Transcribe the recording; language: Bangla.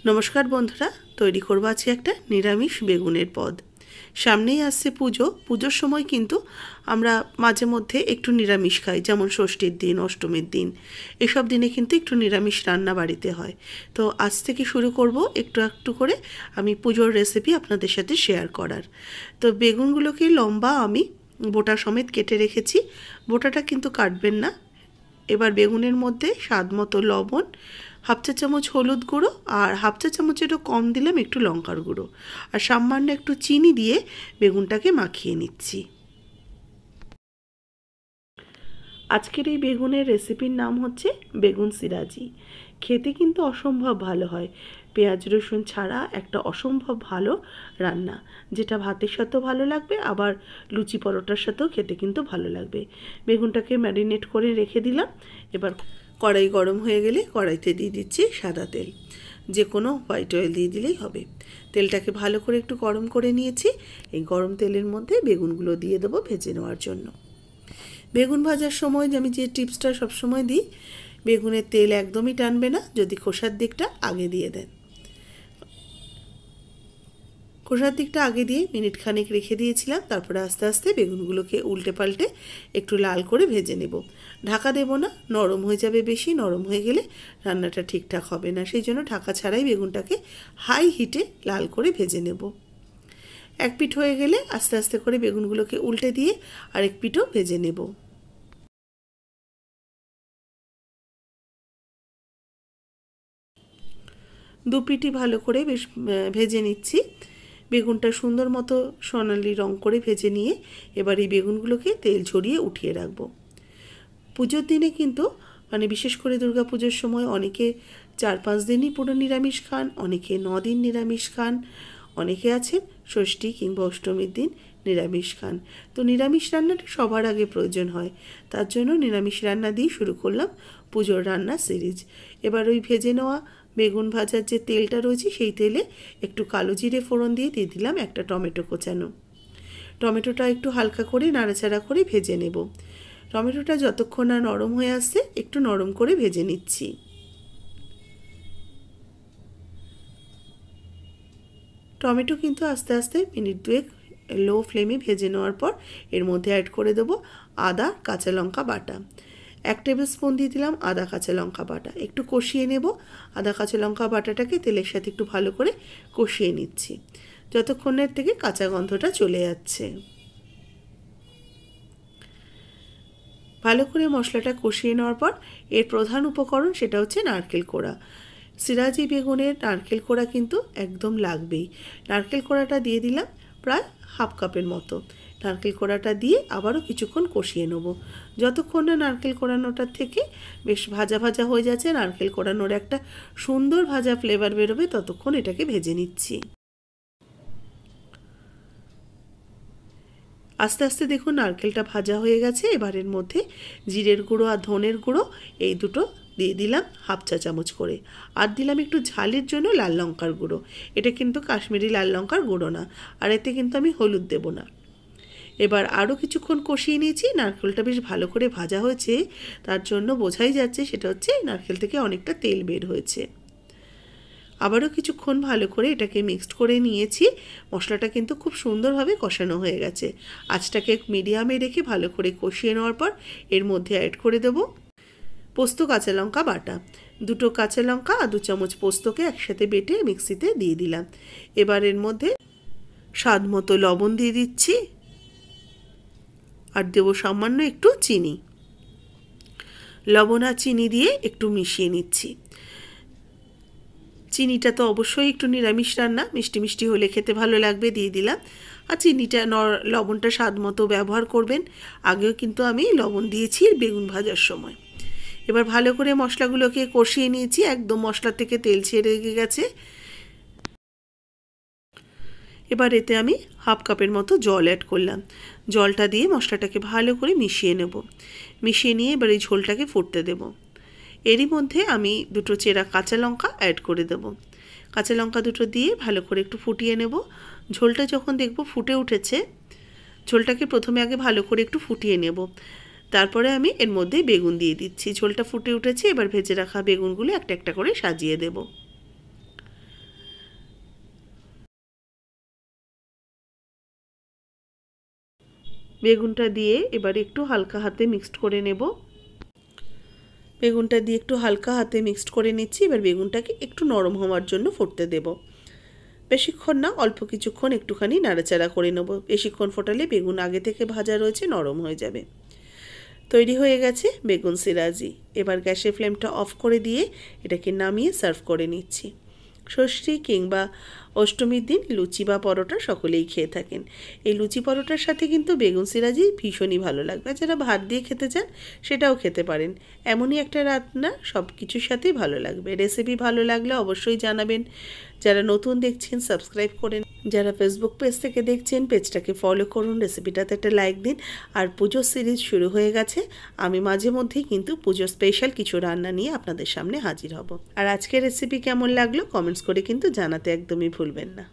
नमस्कार बंधुरा तैरी करब आज एक निरामिष बेगुनेर पद। सामनेई आसছে पुजो। पुजोर समय किन्तु आमरा माझे मध्य एकटू निरामिष खाई, जेमन षष्ठीर दिन, अष्टमीर दिन, एसब दिने किन्तु एकटू निरामिष रान्ना बाड़ीते हय। तो आज थेके शुरू करब एकटू एकटू करे आमी पुजोर रेसिपि आपनादेर साथे शेयार करार। तो बेगुनगुलोके लम्बा आमी बोटा समेत केटे रेखेछि। बोटाटा किन्तु काटबेन ना। एबार बेगुनेर मध्य स्वाद मतो लवण, हाफ चा चामच हलुद गुड़ो और हाफ चा चामचेरो कम दिलाम एकटू लंकार गुड़ो और सामान्य एकटू चीनी दिए बेगुनटाके माखिए निচ্ছি। आजकेर এই বেগুনের রেসিপির নাম হচ্ছে বেগুন সিরাজি। খেতে কিন্তু অসম্ভব ভালো হয়। পেঁয়াজ রসুন ছাড়া একটা অসম্ভব ভালো রান্না, যেটা ভাতের সাথেও ভালো লাগবে, আবার লুচি পরোটার সাথেও খেতে কিন্তু ভালো লাগবে। বেগুনটাকে ম্যারিনেট করে রেখে দিলাম। এবার কড়াই গরম হয়ে গেলে কড়াইতে দিয়ে দিচ্ছি সাদা তেল, যে কোনো হোয়াইট অয়েল দিয়ে দিলেই হবে। তেলটাকে ভালো করে একটু গরম করে নিয়েছি। এই গরম তেলের মধ্যে বেগুনগুলো দিয়ে দেবো ভেজে নেওয়ার জন্য। বেগুন ভাজার সময় আমি যে টিপসটা সবসময় দিই, বেগুনের তেল একদমই টানবে না যদি খোসার দিকটা আগে দিয়ে দেন। খোসার দিকটা আগে দিয়ে মিনিট খানেক রেখে দিয়েছিলাম। তারপরে আস্তে আস্তে বেগুনগুলোকে উল্টে পাল্টে একটু লাল করে ভেজে নেব। ঢাকা দেব না, নরম হয়ে যাবে। বেশি নরম হয়ে গেলে রান্নাটা ঠিকঠাক হবে না, সেই জন্য ঢাকা ছাড়াই বেগুনটাকে হাই হিটে লাল করে ভেজে নেব। এক পিঠ হয়ে গেলে আস্তে আস্তে করে বেগুনগুলোকে উল্টে দিয়ে আরেক পিঠও ভেজে নেব। দু পিঠই ভালো করে বেশ ভেজে নিচ্ছি। বেগুনটা সুন্দর মতো সোনালি রং করে ভেজে নিয়ে এবার এই বেগুনগুলোকে তেল ঝরিয়ে উঠিয়ে রাখব। পুজোর দিনে কিন্তু বিশেষ করে দুর্গা পুজোর সময় অনেকে 4-5 দিনই পুরো নিরামিষ খান, অনেকে 9 দিন নিরামিষ খান, অনেকে আছেন ষষ্ঠী কিংবা অষ্টমীর দিন নিরামিষ খান। তো নিরামিষ রান্নাটা সবার আগে প্রয়োজন হয়, তার জন্য নিরামিষ রান্না দিয়ে শুরু করলাম পুজোর রান্না সিরিজ। এবার ওই ভেজে নেওয়া বেগুন ভাজার যে তেলটা রয়েছে সেই তেলে একটু কালো জিরে ফোড়ন দিয়ে দিলাম একটা টমেটো কোচানো। টমেটোটা একটু হালকা করে নাড়াচাড়া করে ভেজে নেব। টমেটোটা যতক্ষণ না নরম হয়ে আসছে একটু নরম করে ভেজে নিচ্ছি। টমেটো কিন্তু আস্তে আস্তে মিনিট 2 লো ফ্লেমে ভেজে নেওয়ার পর এর মধ্যে অ্যাড করে দেব আদা কাঁচা লঙ্কা বাটা। 1 টেবিল স্পুন দিয়ে দিলাম আদা কাঁচা লঙ্কা বাটা। একটু কষিয়ে নেব। আদা কাঁচা লঙ্কা বাটাটাকে তেলের সাথে একটু ভালো করে কষিয়ে নিচ্ছি যতক্ষণের থেকে কাঁচা গন্ধটা চলে যাচ্ছে। ভালো করে মশলাটা কষিয়ে নেওয়ার পর এর প্রধান উপকরণ সেটা হচ্ছে নারকেল কোড়া। সিরাজি বেগুনের নারকেল কোড়া কিন্তু একদম লাগবেই। নারকেল কোড়াটা দিয়ে দিলাম প্রায় হাফ কাপের মতো। নারকেল কোড়াটা দিয়ে আবারও কিছুক্ষণ কষিয়ে নেব। যতক্ষণ না নারকেল কোড়ানোটার থেকে বেশ ভাজা ভাজা হয়ে যাচ্ছে, নারকেল কোড়ানোর একটা সুন্দর ভাজা ফ্লেভার বেরোবে, ততক্ষণ এটাকে ভেজে নিচ্ছি। আস্তে আস্তে দেখুন নারকেলটা ভাজা হয়ে গেছে। এবার এর মধ্যে জিরের গুঁড়ো আর ধনের গুঁড়ো এই দুটো দিয়ে দিলাম হাফ চা চামচ করে। আর দিলাম একটু ঝালের জন্য লাল লঙ্কার গুঁড়ো। এটা কিন্তু কাশ্মীরি লাল লঙ্কার গুঁড়ো না, আর এতে কিন্তু আমি হলুদ দেব না। এবার আরও কিছুক্ষণ কষিয়ে নিয়েছি। নারকেলটা বেশ ভালো করে ভাজা হয়েছে, তার জন্য বোঝাই যাচ্ছে সেটা হচ্ছে নারকেল থেকে অনেকটা তেল বের হয়েছে। আবারও কিছুক্ষণ ভালো করে এটাকে মিক্সড করে নিয়েছি। মশলাটা কিন্তু খুব সুন্দরভাবে কষানো হয়ে গেছে। আঁচটাকে মিডিয়ামে রেখে ভালো করে কষিয়ে নেওয়ার পর এর মধ্যে অ্যাড করে দেব পোস্ত কাঁচা লঙ্কা বাটা। 2 কাঁচা লঙ্কা আর 2 চামচ পোস্তকে একসাথে বেটে মিক্সিতে দিয়ে দিলাম। এবার এর মধ্যে স্বাদ মতো লবণ দিয়ে দিচ্ছি আর দেব সামান্য একটু চিনি। লবণ আর চিনি দিয়ে একটু মিশিয়ে নিচ্ছি। চিনিটা তো অবশ্যই একটু নিরামিষ রান্না, মিষ্টি মিষ্টি হলে খেতে ভালো লাগবে, দিয়ে দিলাম। আর চিনিটা লবণটা স্বাদ মতো ব্যবহার করবেন। আগেও কিন্তু আমি লবণ দিয়েছি বেগুন ভাজার সময়। এবার ভালো করে মশলাগুলোকে কষিয়ে নিয়েছি, একদম মশলা থেকে তেল ছেড়ে গেছে। এবার এতে আমি হাফ কাপের মতো জল অ্যাড করলাম। জলটা দিয়ে মশলাটাকে ভালো করে মিশিয়ে নেব। মিশিয়ে নিয়ে এবার এই ঝোলটাকে ফুটতে দেব। এরই মধ্যে আমি 2 চেরা কাঁচা লঙ্কা অ্যাড করে দেব। কাঁচা লঙ্কা 2 দিয়ে ভালো করে একটু ফুটিয়ে নেব। ঝোলটা যখন দেখব ফুটে উঠেছে, ঝোলটাকে প্রথমে আগে ভালো করে একটু ফুটিয়ে নেব। তারপরে আমি এর মধ্যে বেগুন দিয়ে দিচ্ছি। ঝোলটা ফুটে উঠেছে, এবার ভেজে রাখা বেগুনগুলো একটা একটা করে সাজিয়ে দেব। বেগুনটা দিয়ে এবার একটু হালকা হাতে মিক্সড করে নেব। বেগুনটা দিয়ে একটু হালকা হাতে মিক্সড করে নিচ্ছি। এবার বেগুনটাকে একটু নরম হওয়ার জন্য ফুটতে দেব। বেশিক্ষণ না, অল্প কিছুক্ষণ একটুখানি নাড়াচাড়া করে নেব। বেশিক্ষণ ফোটালে বেগুন আগে থেকে ভাজা রয়েছে, নরম হয়ে যাবে। তৈরি হয়ে গেছে বেগুন সিরাজি। এবার গ্যাসের ফ্লেমটা অফ করে দিয়ে এটাকে নামিয়ে সার্ভ করে নিচ্ছি। ষষ্ঠী কিংবা অষ্টমীর দিন লুচি বা পরোটা সকলেই খেয়ে থাকেন। এই লুচি পরোটার সাথে কিন্তু বেগুন সিরাজি ভীষণই ভালো লাগবে। যারা ভাত দিয়ে খেতে চান সেটাও খেতে পারেন। এমনই একটা রান্না সব কিছুর সাথেই ভালো লাগবে। রেসিপি ভালো লাগলে অবশ্যই জানাবেন। যারা নতুন দেখছেন সাবস্ক্রাইব করেন, যারা ফেসবুক পেজ থেকে দেখছেন পেজটাকে ফলো করুন, রেসিপিটাতে একটা লাইক দিন। আর পুজোর সিরিজ শুরু হয়ে গেছে, আমি মাঝে মধ্যেই কিন্তু পুজোর স্পেশাল কিছু রান্না নিয়ে আপনাদের সামনে হাজির হব। আর আজকের রেসিপি কেমন লাগলো কমেন্টস করে কিন্তু জানাতে একদমই ভুলবেন না।